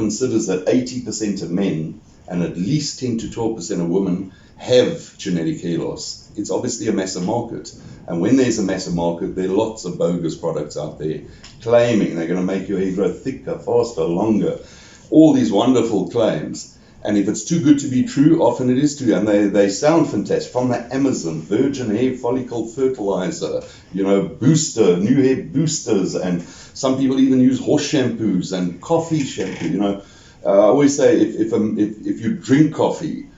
considers that 80% of men and at least 10 to 12% of women have genetic hair loss, it's obviously a massive market. And when there's a massive market, there are lots of bogus products out there claiming they're going to make your hair grow thicker, faster, longer. All these wonderful claims. And if it's too good to be true, often it is true. And they sound fantastic. From the Amazon, virgin hair follicle fertilizer, booster, new hair boosters. And some people even use horse shampoos and coffee shampoo. I always say if you drink coffee,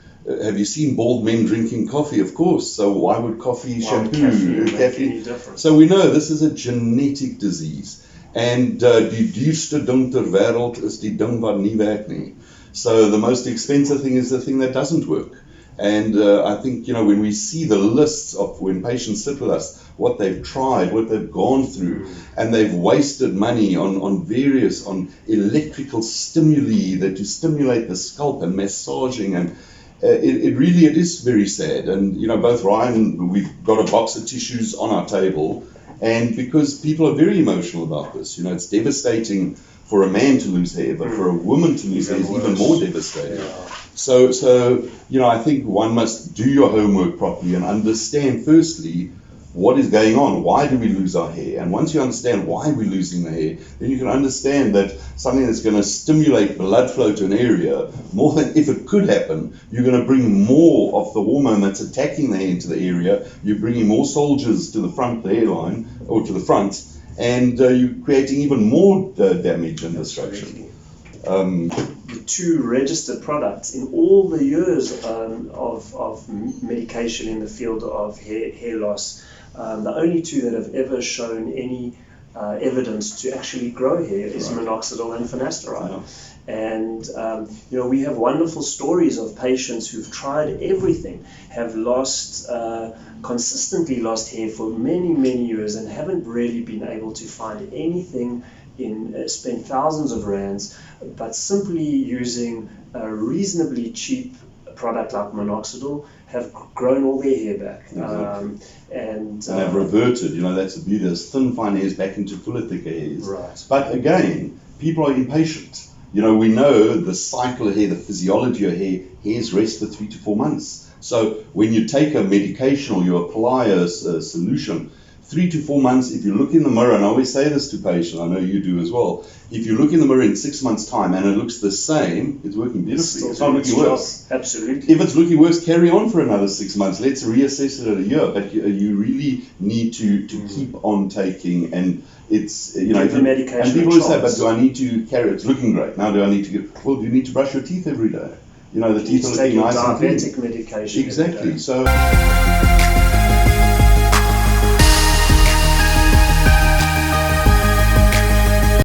have you seen bald men drinking coffee? Of course. So why would caffeine make any difference? So we know this is a genetic disease. And die duurste ding ter wêreld is die ding wat nie werk nie. So the most expensive thing is the thing that doesn't work. And I think, when we see the lists of when patients sit with us, what they've tried, what they've gone through, and they've wasted money on electrical stimuli that to stimulate the scalp and massaging, and it is very sad. And, both Ryan, we've got a box of tissues on our table, and because people are very emotional about this, it's devastating for a man to lose hair, but for a woman to lose hair is even more devastating. Yeah. So I think one must do your homework properly and understand, firstly, what is going on. Why do we lose our hair? And once you understand why we're losing the hair, then you can understand that something that's going to stimulate blood flow to an area, more than if it could happen, you're going to bring more of the hormone that's attacking the hair into the area. You're bringing more soldiers to the front, the hairline, or to the front, and you're creating even more damage and destruction. The two registered products in all the years of medication in the field of hair loss, the only two that have ever shown any evidence to actually grow hair is Minoxidil and Finasteride. Yeah. And we have wonderful stories of patients who've tried everything, have consistently lost hair for many, many years and haven't really been able to find anything spend thousands of rands, but simply using a reasonably cheap product like Minoxidil have grown all their hair back. And have reverted, that's the beauty, those thin fine hairs back into fuller, thicker hairs. Right. But again, people are impatient. We know the cycle of hair, the physiology of hair, hairs rest for 3 to 4 months. So when you take a medication or you apply a solution, 3 to 4 months, if you look in the mirror, and I always say this to patients, I know you do as well, if you look in the mirror in 6 months' time and it looks the same, it's working beautifully. It's not looking worse. Absolutely. If it's looking worse, carry on for another 6 months. Let's reassess it at a year. But you really need to keep on taking, and it's, the medication. And people always say, but do I need to carry it? It's looking great. Now do I need to get, well, do you need to brush your teeth every day? The teeth are looking nice and clean. Diabetic medication. Exactly. So.